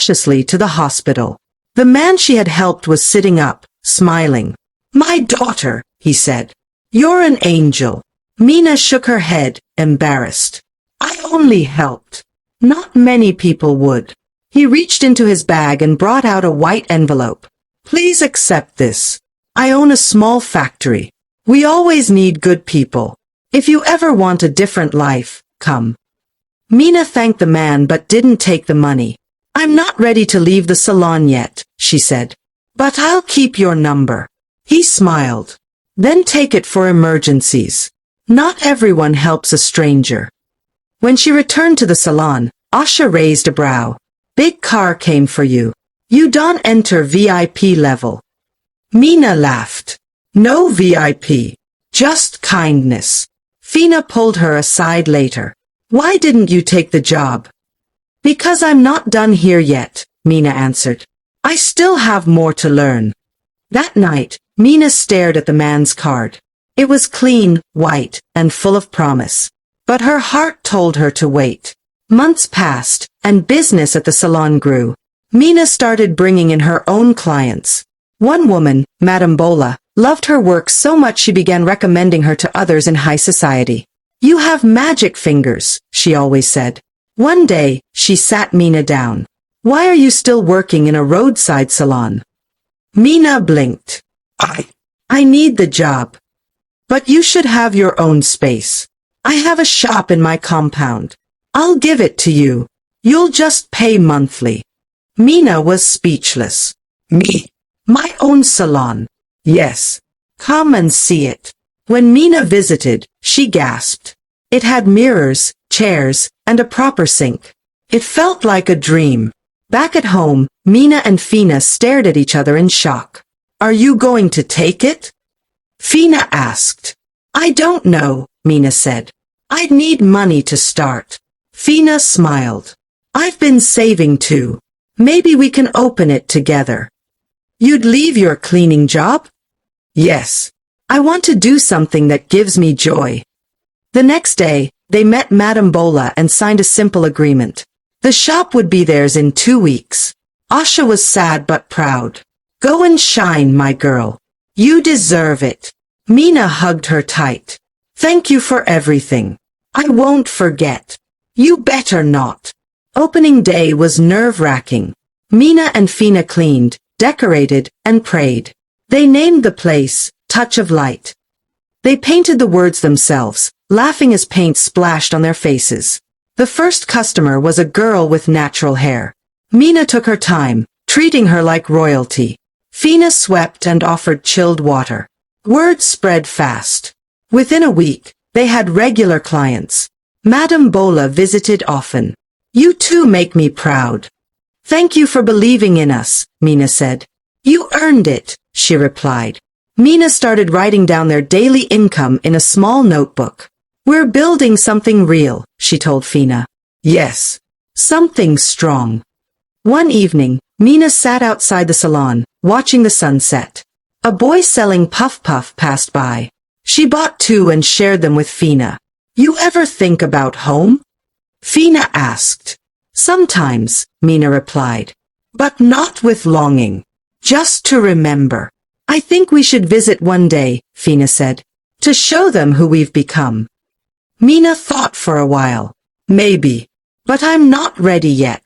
cautiously to the hospital. The man she had helped was sitting up, smiling. "My daughter," he said. "You're an angel." Mina shook her head, embarrassed. "I only helped. Not many people would." He reached into his bag and brought out a white envelope. "Please accept this. I own a small factory. We always need good people. If you ever want a different life, come." Mina thanked the man but didn't take the money. "I'm not ready to leave the salon yet," she said. "But I'll keep your number." He smiled. "Then take it for emergencies. Not everyone helps a stranger." When she returned to the salon, Asha raised a brow. "Big car came for you. You don't enter VIP level." Mina laughed. "No VIP. Just kindness." Fina pulled her aside later. "Why didn't you take the job?" "Because I'm not done here yet," Mina answered. "I still have more to learn." That night, Mina stared at the man's card. It was clean, white, and full of promise. But her heart told her to wait. Months passed, and business at the salon grew. Mina started bringing in her own clients. One woman, Madame Bola, loved her work so much she began recommending her to others in high society. "You have magic fingers," she always said. One day, she sat Mina down. "Why are you still working in a roadside salon?" Mina blinked. I need the job." "But you should have your own space. I have a shop in my compound. I'll give it to you. You'll just pay monthly." Mina was speechless. "Me? My own salon?" "Yes. Come and see it." When Mina visited, she gasped. It had mirrors, chairs, and a proper sink. It felt like a dream. Back at home, Mina and Fina stared at each other in shock. "Are you going to take it?" Fina asked. "I don't know," Mina said. "I'd need money to start." Fina smiled. "I've been saving too. Maybe we can open it together." "You'd leave your cleaning job?" "Yes. I want to do something that gives me joy." The next day, they met Madame Bola and signed a simple agreement. The shop would be theirs in 2 weeks. Asha was sad but proud. "Go and shine, my girl. You deserve it." Mina hugged her tight. "Thank you for everything. I won't forget." "You better not." Opening day was nerve-wracking. Mina and Fina cleaned, decorated, and prayed. They named the place, Touch of Light. They painted the words themselves, laughing as paint splashed on their faces. The first customer was a girl with natural hair. Mina took her time, treating her like royalty. Fina swept and offered chilled water. Word spread fast. Within a week, they had regular clients. Madame Bola visited often. "You two make me proud." "Thank you for believing in us," Mina said. "You earned it," she replied. Mina started writing down their daily income in a small notebook. "We're building something real," she told Fina. "Yes. Something strong." One evening, Mina sat outside the salon, watching the sunset. A boy selling Puff Puff passed by. She bought 2 and shared them with Fina. "You ever think about home?" Fina asked. "Sometimes," Mina replied. "But not with longing. Just to remember." "I think we should visit one day," Fina said, "to show them who we've become." Mina thought for a while. "Maybe. But I'm not ready yet."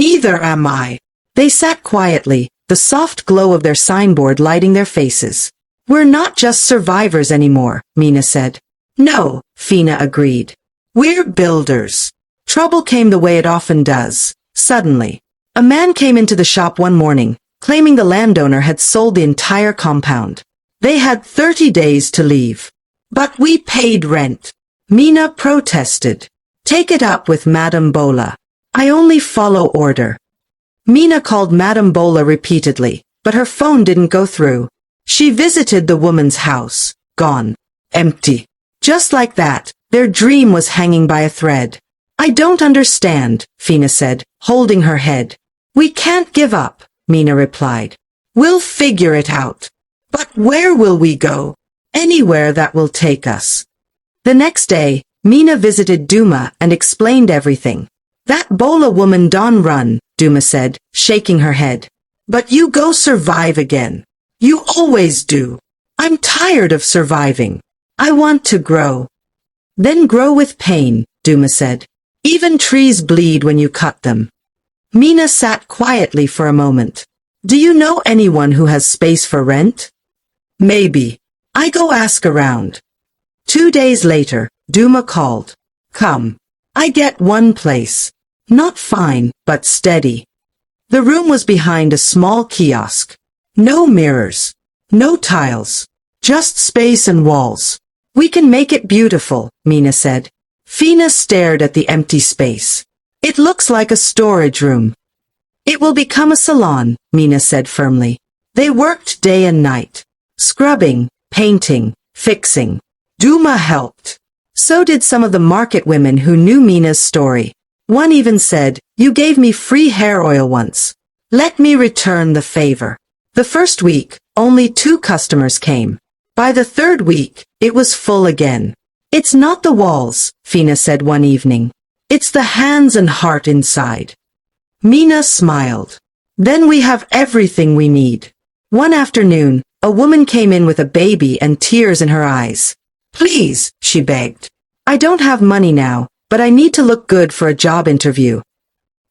"Neither am I." They sat quietly, the soft glow of their signboard lighting their faces. "We're not just survivors anymore," Mina said. "No," Fina agreed. "We're builders." Trouble came the way it often does. Suddenly, a man came into the shop one morning, claiming the landowner had sold the entire compound. They had 30 days to leave. "But we paid rent." Mina protested. "Take it up with Madame Bola. I only follow order." Mina called Madame Bola repeatedly, but her phone didn't go through. She visited the woman's house. Gone. Empty. Just like that, their dream was hanging by a thread. "I don't understand," Fina said, holding her head. "We can't give up," Mina replied. "We'll figure it out." "But where will we go?" "Anywhere that will take us." The next day, Mina visited Duma and explained everything. That Bola woman done run, Duma said, shaking her head. But you go survive again. You always do. I'm tired of surviving. I want to grow. Then grow with pain, Duma said. Even trees bleed when you cut them. Mina sat quietly for a moment. Do you know anyone who has space for rent? Maybe. I go ask around. 2 days later, Duma called. Come. I get one place. Not fine, but steady. The room was behind a small kiosk. No mirrors. No tiles. Just space and walls. We can make it beautiful, Mina said. Fina stared at the empty space. It looks like a storage room. It will become a salon, Mina said firmly. They worked day and night. Scrubbing, painting, fixing. Duma helped. So did some of the market women who knew Mina's story. One even said, you gave me free hair oil once. Let me return the favor. The first week, only 2 customers came. By the 3rd week, it was full again. It's not the walls, Fina said one evening. It's the hands and heart inside. Mina smiled. Then we have everything we need. One afternoon, a woman came in with a baby and tears in her eyes. Please, she begged. I don't have money now, but I need to look good for a job interview.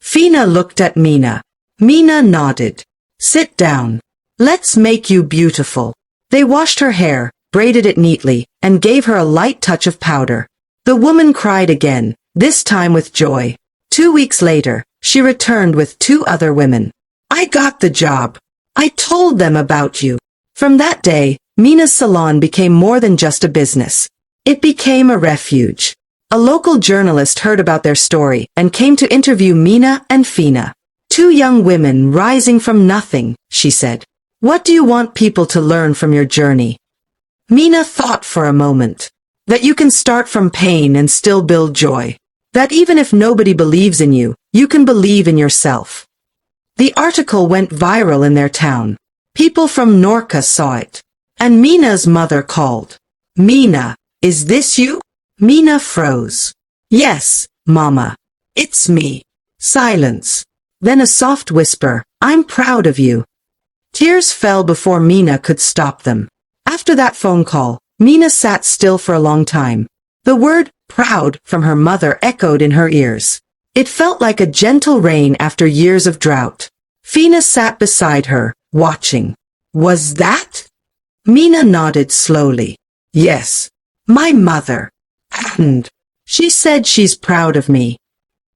Fina looked at Mina. Mina nodded. Sit down. Let's make you beautiful. They washed her hair, braided it neatly, and gave her a light touch of powder. The woman cried again, this time with joy. 2 weeks later, she returned with 2 other women. I got the job. I told them about you. From that day, Mina's salon became more than just a business. It became a refuge. A local journalist heard about their story and came to interview Mina and Fina. 2 young women rising from nothing, she said. What do you want people to learn from your journey? Mina thought for a moment. That you can start from pain and still build joy. That even if nobody believes in you, you can believe in yourself. The article went viral in their town. People from Norca saw it. And Mina's mother called. Mina, is this you? Mina froze. Yes, Mama. It's me. Silence. Then a soft whisper, I'm proud of you. Tears fell before Mina could stop them. After that phone call, Mina sat still for a long time. The word proud from her mother echoed in her ears. It felt like a gentle rain after years of drought. Fina sat beside her, watching. Was that? Mina nodded slowly. Yes. My mother. And she said she's proud of me.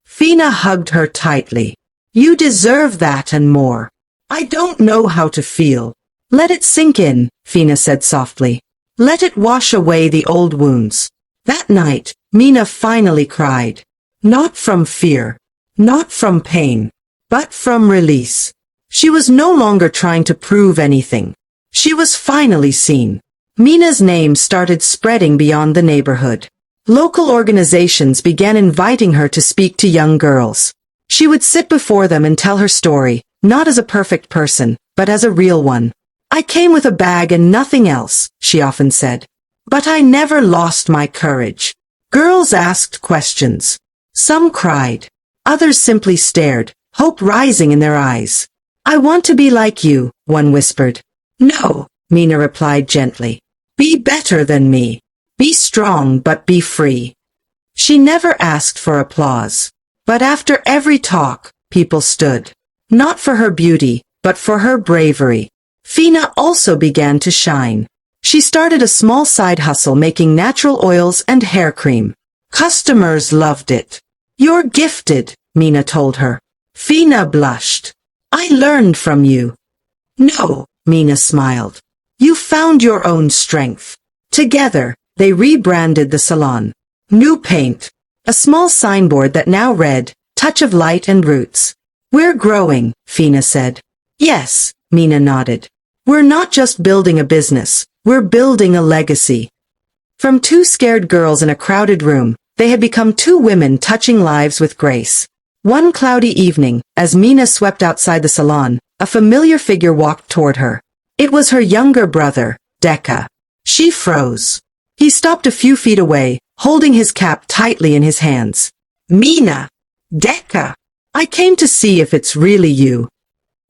Fina hugged her tightly. You deserve that and more. I don't know how to feel. Let it sink in, Fina said softly. Let it wash away the old wounds. That night, Mina finally cried. Not from fear. Not from pain. But from release. She was no longer trying to prove anything. She was finally seen. Mina's name started spreading beyond the neighborhood. Local organizations began inviting her to speak to young girls. She would sit before them and tell her story, not as a perfect person, but as a real one. I came with a bag and nothing else, she often said. But I never lost my courage. Girls asked questions. Some cried. Others simply stared, hope rising in their eyes. I want to be like you, one whispered. No, Mina replied gently. Be better than me. Be strong but be free. She never asked for applause. But after every talk, people stood. Not for her beauty, but for her bravery. Fina also began to shine. She started a small side hustle making natural oils and hair cream. Customers loved it. You're gifted, Mina told her. Fina blushed. I learned from you. No, Mina smiled. You found your own strength. Together, they rebranded the salon. New paint. A small signboard that now read, Touch of Light and Roots. We're growing, Fina said. Yes, Mina nodded. We're not just building a business, we're building a legacy. From 2 scared girls in a crowded room, they had become 2 women touching lives with grace. One cloudy evening, as Mina swept outside the salon, a familiar figure walked toward her. It was her younger brother, Decca. She froze. He stopped a few feet away, holding his cap tightly in his hands. Mina! Decca, I came to see if it's really you.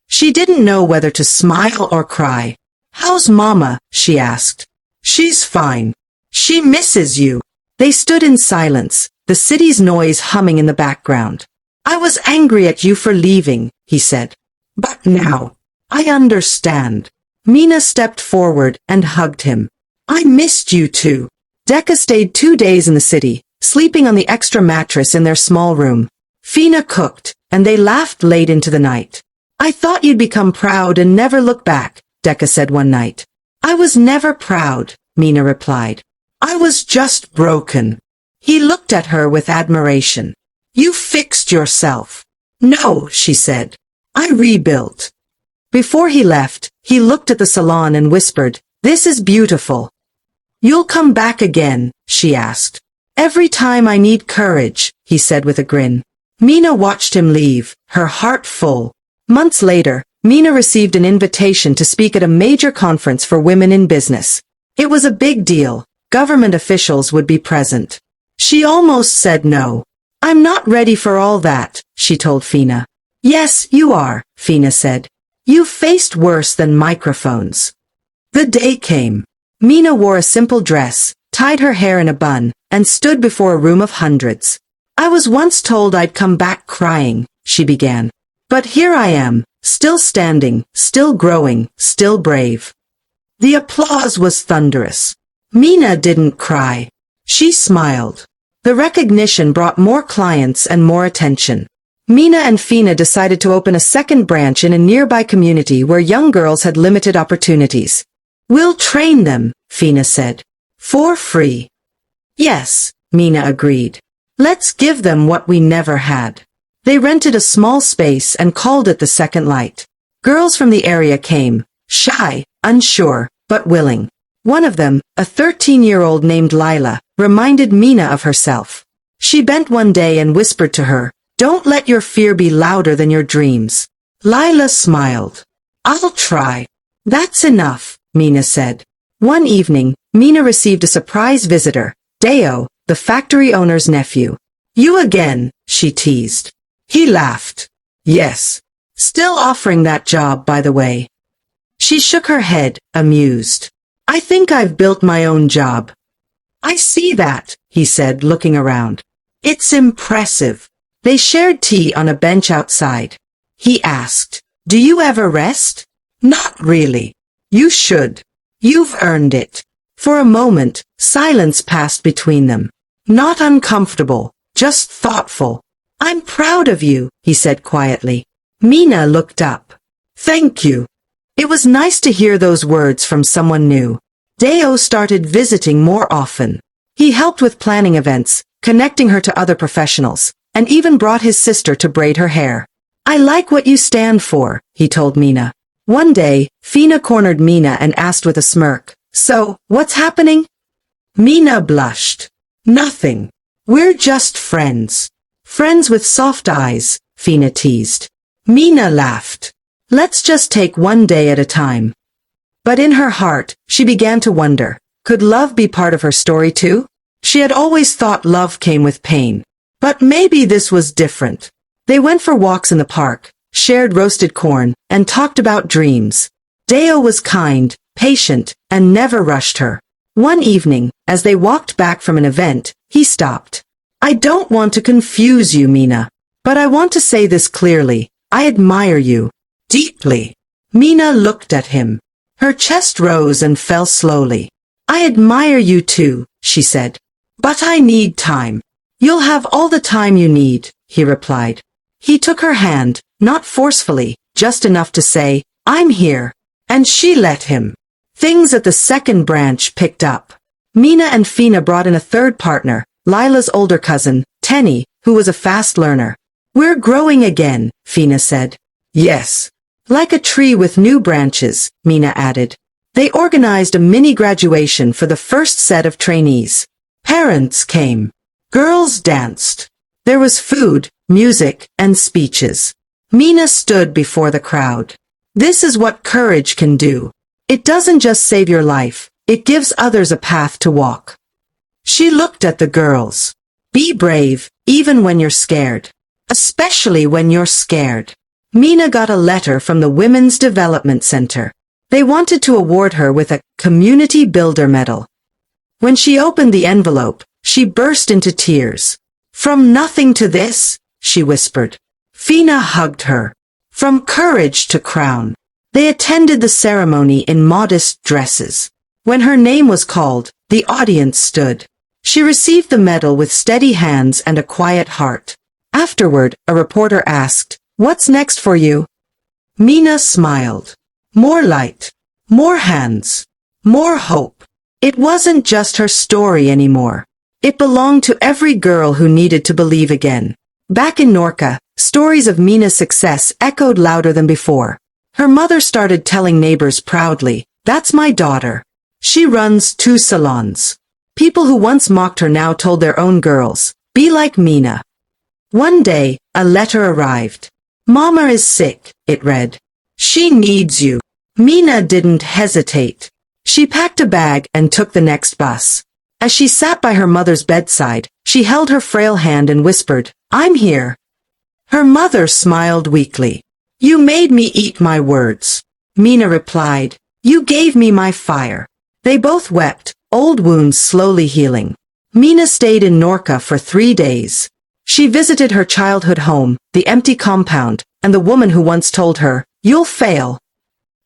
She didn't know whether to smile or cry. How's Mama? She asked. She's fine. She misses you. They stood in silence, the city's noise humming in the background. I was angry at you for leaving, he said. But now, I understand. Mina stepped forward and hugged him. I missed you too. Decca stayed 2 days in the city, sleeping on the extra mattress in their small room. Fina cooked, and they laughed late into the night. I thought you'd become proud and never look back, Decca said one night. I was never proud, Mina replied. I was just broken. He looked at her with admiration. You fixed yourself. No, she said. I rebuilt. Before he left, he looked at the salon and whispered, This is beautiful. You'll come back again, she asked. Every time I need courage, he said with a grin. Mina watched him leave, her heart full. Months later, Mina received an invitation to speak at a major conference for women in business. It was a big deal. Government officials would be present. She almost said no. I'm not ready for all that, she told Fina. Yes, you are, Fina said. You've faced worse than microphones. The day came. Mina wore a simple dress, tied her hair in a bun, and stood before a room of hundreds. I was once told I'd come back crying, she began. But here I am, still standing, still growing, still brave. The applause was thunderous. Mina didn't cry. She smiled. The recognition brought more clients and more attention. Mina and Fina decided to open a second branch in a nearby community where young girls had limited opportunities. We'll train them, Fina said. For free. Yes, Mina agreed. Let's give them what we never had. They rented a small space and called it the Second Light. Girls from the area came, shy, unsure, but willing. One of them, a 13-year-old named Lila, reminded Mina of herself. She bent one day and whispered to her, Don't let your fear be louder than your dreams. Lila smiled. I'll try. That's enough, Mina said. One evening, Mina received a surprise visitor, Deo, the factory owner's nephew. You again, she teased. He laughed. Yes. Still offering that job, by the way. She shook her head, amused. I think I've built my own job. I see that, he said, looking around. It's impressive. They shared tea on a bench outside. He asked, Do you ever rest? Not really. You should. You've earned it. For a moment, silence passed between them. Not uncomfortable, just thoughtful. I'm proud of you, he said quietly. Mina looked up. Thank you. It was nice to hear those words from someone new. Deo started visiting more often. He helped with planning events, connecting her to other professionals, and even brought his sister to braid her hair. I like what you stand for, he told Mina. One day, Fina cornered Mina and asked with a smirk, So, what's happening? Mina blushed. Nothing. We're just friends. Friends with soft eyes, Fina teased. Mina laughed. Let's just take one day at a time. But in her heart, she began to wonder, could love be part of her story too? She had always thought love came with pain. But maybe this was different. They went for walks in the park, shared roasted corn, and talked about dreams. Deo was kind, patient, and never rushed her. One evening, as they walked back from an event, he stopped. I don't want to confuse you, Mina. But I want to say this clearly. I admire you. Deeply. Mina looked at him. Her chest rose and fell slowly. I admire you too, she said. But I need time. You'll have all the time you need, he replied. He took her hand, not forcefully, just enough to say, I'm here. And she let him. Things at the second branch picked up. Mina and Fina brought in a third partner, Lila's older cousin, Tenny, who was a fast learner. We're growing again, Fina said. Yes. Like a tree with new branches, Mina added. They organized a mini graduation for the first set of trainees. Parents came. Girls danced. There was food, music, and speeches. Mina stood before the crowd. This is what courage can do. It doesn't just save your life, it gives others a path to walk. She looked at the girls. Be brave, even when you're scared. especially when you're scared. Mina got a letter from the Women's Development Center. They wanted to award her with a Community Builder Medal. When she opened the envelope, she burst into tears. "From nothing to this," she whispered. Fina hugged her. From courage to crown. They attended the ceremony in modest dresses. When her name was called, the audience stood. She received the medal with steady hands and a quiet heart. Afterward, a reporter asked, "What's next for you?" Mina smiled. More light. More hands. More hope. It wasn't just her story anymore. It belonged to every girl who needed to believe again. Back in Norca, stories of Mina's success echoed louder than before. Her mother started telling neighbors proudly, "That's my daughter. She runs 2 salons." People who once mocked her now told their own girls, "Be like Mina." One day, a letter arrived. "Mama is sick," it read. "She needs you." Mina didn't hesitate. She packed a bag and took the next bus. As she sat by her mother's bedside, she held her frail hand and whispered, "I'm here." Her mother smiled weakly. "You made me eat my words." Mina replied, "You gave me my fire." They both wept, old wounds slowly healing. Mina stayed in Norca for 3 days. She visited her childhood home, the empty compound, and the woman who once told her, "You'll fail."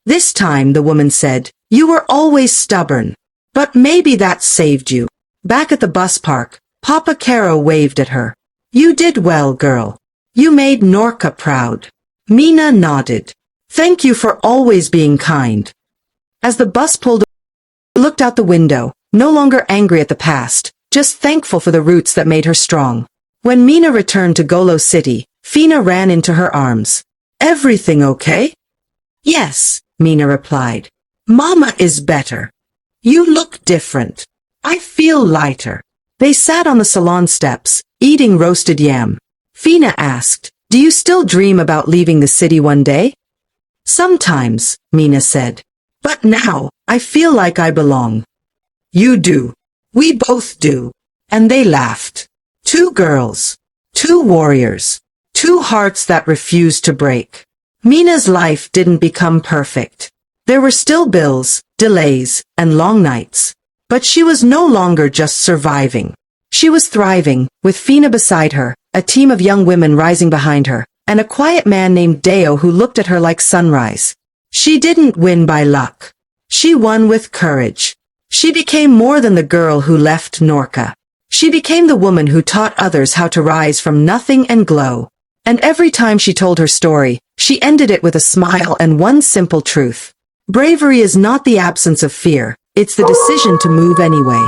This time, the woman said, "You were always stubborn. But maybe that saved you." Back at the bus park, Papa Caro waved at her. "You did well, girl. You made Norca proud." Mina nodded. "Thank you for always being kind." As the bus pulled away, she looked out the window, no longer angry at the past, just thankful for the roots that made her strong. When Mina returned to Golo City, Fina ran into her arms. "Everything okay?" "Yes," Mina replied. "Mama is better. You look different. I feel lighter." They sat on the salon steps, eating roasted yam. Fina asked, "Do you still dream about leaving the city one day?" "Sometimes," Mina said. "But now, I feel like I belong." "You do. We both do." And they laughed. 2 girls. 2 warriors. 2 hearts that refused to break. Mina's life didn't become perfect. There were still bills, delays, and long nights. But she was no longer just surviving. She was thriving, with Fina beside her, a team of young women rising behind her, and a quiet man named Deo who looked at her like sunrise. She didn't win by luck. She won with courage. She became more than the girl who left Norca. She became the woman who taught others how to rise from nothing and glow. And every time she told her story, she ended it with a smile and one simple truth. Bravery is not the absence of fear, it's the decision to move anyway.